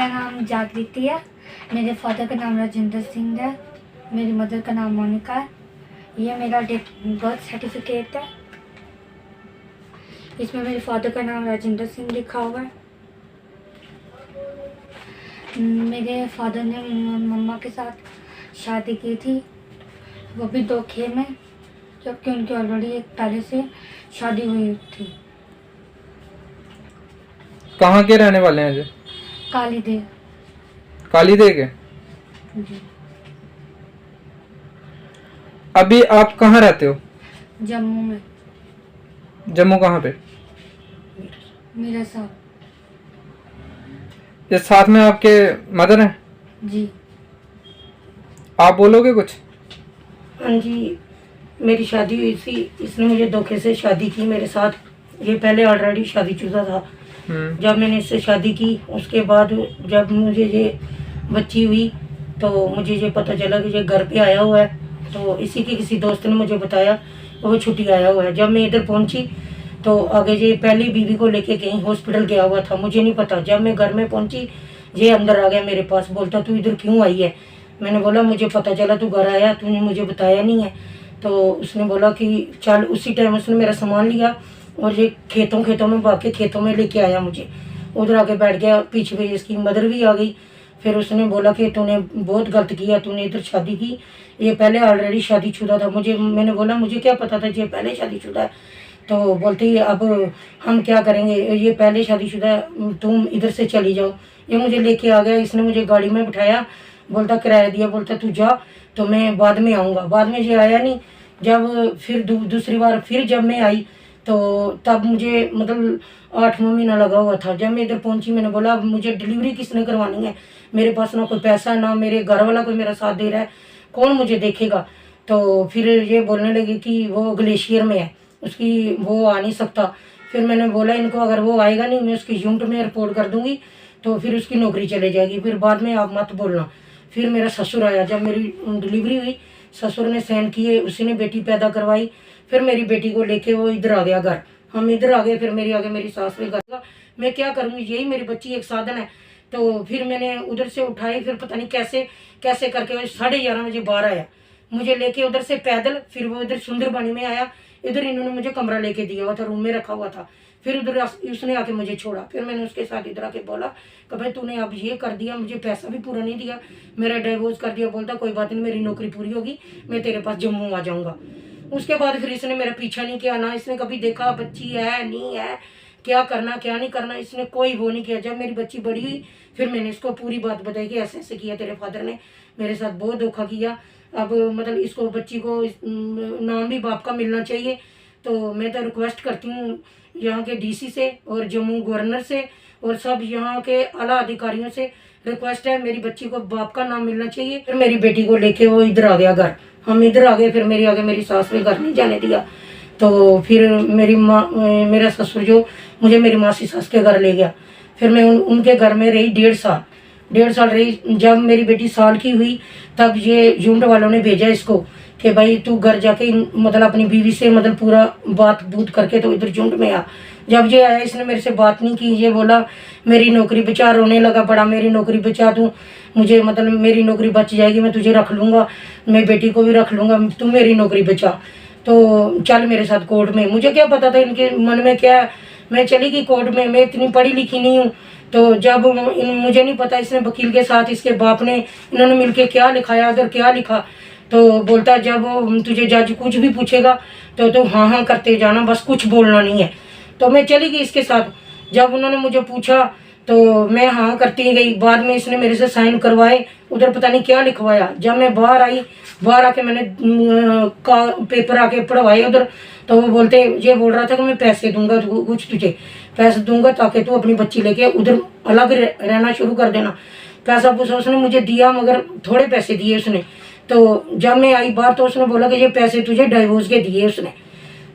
मेरा नाम जागृति है। मेरे फादर का नाम राजेंद्र सिंह है। मेरी मदर का नाम मोनिका है। ये मेरा बर्थ सर्टिफिकेट है। इसमें मेरे फादर का नाम राजेंद्र सिंह लिखा हुआ है। मेरे फादर ने मम्मा के साथ शादी की थी, वो भी धोखे में, जबकि उनकी ऑलरेडी एक पहले से शादी हुई थी। कहाँ के रहने वाले हैं जी? कालीदेव। कालीदेव के? जी। अभी आप कहाँ रहते हो? जम्मू में। जम्मू कहाँ पे? मेरा साहब। ये साथ में आपके मदर हैं? जी। आप बोलोगे कुछ? हाँ जी, मेरी शादी हुई थी। इसने मुझे धोखे से शादी की मेरे साथ। ये पहले ऑलरेडी शादीशुदा था। जब मैंने इससे शादी की, उसके बाद जब मुझे ये बच्ची हुई तो मुझे ये पता चला कि ये घर पे आया हुआ है। तो इसी की किसी दोस्त ने मुझे बताया वो छुट्टी आया हुआ है। जब मैं इधर पहुंची तो आगे ये पहली बीवी को लेके कहीं हॉस्पिटल गया हुआ था, मुझे नहीं पता। जब मैं घर में पहुंची, ये अंदर आ गया मेरे पास, बोलता तू इधर क्यों आई है? मैंने बोला मुझे पता चला तू घर आया, तूने मुझे बताया नहीं है। तो उसने बोला कि चल। उसी टाइम उसने मेरा सामान लिया और ये खेतों में भाग के खेतों में लेके आया मुझे। उधर आके बैठ गया, पीछे पे इसकी मदर भी आ गई। फिर उसने बोला कि तूने बहुत गलत किया, तूने इधर शादी की। ये पहले ऑलरेडी शादीशुदा था। मैंने बोला मुझे क्या पता था ये पहले शादीशुदा है। तो बोलती अब हम क्या करेंगे, ये पहले शादीशुदा है, तुम इधर से चली जाओ। ये मुझे लेके आ गया, इसने मुझे गाड़ी में बिठाया, बोलता किराया दिया, बोलता तू जा, तो मैं बाद में आऊँगा। बाद में ये आया नहीं। जब फिर दूसरी बार फिर जब मैं आई तो तब मुझे मतलब 8वां महीना लगा हुआ था। जब मैं इधर पहुंची, मैंने बोला अब मुझे डिलीवरी किसने करवानी है? मेरे पास ना कोई पैसा, ना मेरे घर वाला कोई मेरा साथ दे रहा है, कौन मुझे देखेगा? तो फिर ये बोलने लगी कि वो ग्लेशियर में है, उसकी वो आ नहीं सकता। फिर मैंने बोला इनको अगर वो आएगा नहीं, मैं उसकी यूनिट में रिपोर्ट कर दूंगी, तो फिर उसकी नौकरी चले जाएगी, फिर बाद में आप मत बोलना। फिर मेरा ससुर आया। जब मेरी डिलीवरी हुई, ससुर ने साइन किए, उसी ने बेटी पैदा करवाई। फिर मेरी बेटी को लेके वो इधर आ गया घर। हम इधर आ गए। फिर मेरी आगे मेरी सास ने कहा मैं क्या करूँगी, यही मेरी बच्ची एक साधन है। तो फिर मैंने उधर से उठाई, फिर पता नहीं कैसे कैसे करके 11:30 बजे बाहर आया, मुझे लेके उधर से पैदल। फिर वो इधर सुंदरबनी में आया। इधर इन्होंने मुझे कमरा लेके दिया हुआ था, रूम में रखा हुआ था। फिर उधर उसने आके मुझे छोड़ा। फिर मैंने उसके साथ इधर आके बोला कि भाई तूने अब ये कर दिया, मुझे पैसा भी पूरा नहीं दिया, मेरा डिवोर्स कर दिया। बोलता कोई बात नहीं, मेरी नौकरी पूरी होगी, मैं तेरे पास जम्मू आ जाऊँगा। उसके बाद फिर इसने मेरा पीछा नहीं किया, ना इसने कभी देखा बच्ची है नहीं है, क्या करना क्या नहीं करना, इसने कोई वो नहीं किया। जब मेरी बच्ची बड़ी हुई, फिर मैंने इसको पूरी बात बताई कि ऐसे ऐसे किया तेरे फादर ने, मेरे साथ बहुत धोखा किया। अब मतलब इसको बच्ची को नाम भी बाप का मिलना चाहिए। तो मैं तो रिक्वेस्ट करती हूँ यहाँ के डीसी से और जम्मू गवर्नर से और सब यहाँ के आला अधिकारियों से रिक्वेस्ट है, मेरी बच्ची को बाप का नाम मिलना चाहिए। फिर मेरी बेटी को लेके वो इधर आ गया घर। हम इधर आ गए। फिर मेरी आगे मेरी सास ने घर नहीं जाने दिया। तो फिर मेरी माँ, मेरा ससुर जो मुझे मेरी मासी सास के घर ले गया। फिर मैं उनके घर में रही 1.5 साल रही। जब मेरी बेटी साल की हुई, तब ये यूनिट वालों ने भेजा इसको कि भाई तू घर जाके मतलब अपनी बीवी से मतलब पूरा बात बूत करके तो इधर यूनिट में आ। जब ये आया, इसने मेरे से बात नहीं की। ये बोला मेरी नौकरी बचा, रोने लगा बड़ा, मेरी नौकरी बचा, तू मुझे मतलब मेरी नौकरी बच जाएगी, मैं तुझे रख लूँगा, मैं बेटी को भी रख लूँगा, तू मेरी नौकरी बचा, तो चल मेरे साथ कोर्ट में। मुझे क्या पता था इनके मन में क्या है। मैं चली गई कोर्ट में। मैं इतनी पढ़ी लिखी नहीं हूँ। तो जब मुझे नहीं पता इसने वकील के साथ इसके बाप ने इन्होंने मिलके क्या लिखाया, अगर क्या लिखा। तो बोलता जब तुझे जज कुछ भी पूछेगा तो तुम हाँ हाँ करते जाना, बस कुछ बोलना नहीं है। तो मैं चली गई इसके साथ। जब उन्होंने मुझे पूछा तो मैं हाँ करती गई। बाद में इसने मेरे से साइन करवाए, उधर पता नहीं क्या लिखवाया। जब मैं बाहर आई, बाहर आके मैंने पेपर आके पढ़वाए उधर। तो वो बोलते, ये बोल रहा था कि मैं पैसे दूंगा, कुछ तुझे पैसे दूंगा ताकि तू अपनी बच्ची लेके उधर अलग रहना शुरू कर देना। पैसा पूछा उसने मुझे दिया, मगर थोड़े पैसे दिए उसने। तो जब मैं आई बाहर तो उसने बोला कि ये पैसे तुझे डाइवोर्स के दिए उसने।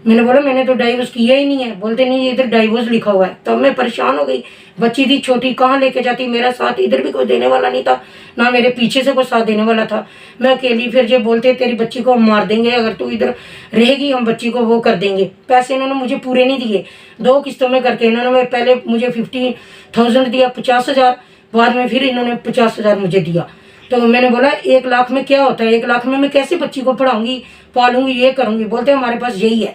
मैंने बोला मैंने तो डाइवोर्स किया ही नहीं है। बोलते नहीं ये इधर डाइवोर्स लिखा हुआ है। तब मैं परेशान हो गई। बच्ची थी छोटी, कहाँ लेके जाती, मेरा साथ इधर भी कोई देने वाला नहीं था, ना मेरे पीछे से कोई साथ देने वाला था, मैं अकेली। फिर ये बोलते तेरी बच्ची को हम मार देंगे, अगर तू इधर रहेगी हम बच्ची को वो कर देंगे। पैसे इन्होंने मुझे पूरे नहीं दिए, 2 किस्तों में करके इन्होंने पहले मुझे 50,000 दिया, 50,000, बाद में फिर इन्होंने 50,000 मुझे दिया। तो मैंने बोला 1 लाख में क्या होता है, 1 लाख में मैं कैसे बच्ची को पढ़ाऊंगी, पालूंगी, ये करूंगी। बोलते हमारे पास यही है,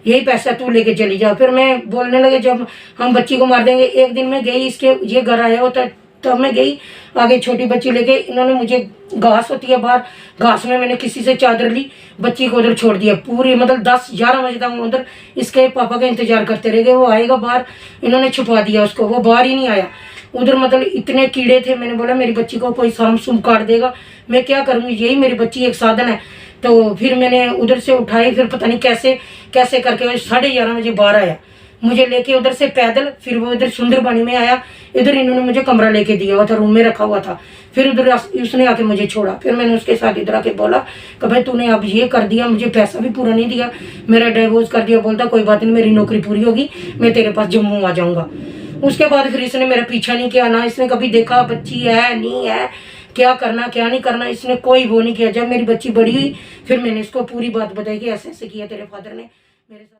यही पैसा तू लेके चली जा। फिर मैं बोलने लगे जब हम बच्ची को मार देंगे। एक दिन मैं गई, इसके ये घर आया होता तब मैं गई आगे छोटी बच्ची लेके। इन्होंने मुझे घास होती है बाहर, घास में मैंने किसी से चादर ली, बच्ची को उधर छोड़ दिया। पूरी मतलब 10-11 बजे तक उधर इसके पापा का इंतजार करते रह गए, वो आएगा बाहर। इन्होंने छुपा दिया उसको, वो बाहर ही नहीं आया। उधर मतलब इतने कीड़े थे। मैंने बोला मेरी बच्ची को कोई साम सुम काट देगा, मैं क्या करूँगी, यही मेरी बच्ची एक साधन है। तो फिर मैंने उधर से उठाई, फिर पता नहीं कैसे कैसे करके 11:30 बजे बाहर आया, मुझे लेके उधर से पैदल। फिर वो इधर सुंदरबनी में आया, इधर इन्होंने मुझे कमरा लेके दिया हुआ था, रूम में रखा हुआ था। फिर उधर उसने आके मुझे छोड़ा। फिर मैंने उसके साथ इधर आके बोला कि भाई तूने अब ये कर दिया, मुझे पैसा भी पूरा नहीं दिया, मेरा डिवोर्स कर दिया। बोलता कोई बात नहीं, मेरी नौकरी पूरी होगी, मैं तेरे पास जम्मू आ जाऊंगा। उसके बाद फिर इसने मेरा पीछा नहीं किया, ना इसने कभी देखा बच्ची है नहीं है, क्या करना क्या नहीं करना, इसने कोई वो नहीं किया। जब मेरी बच्ची बड़ी हुई फिर मैंने इसको पूरी बात बताई कि ऐसे ऐसे किया तेरे फादर ने मेरे साथ।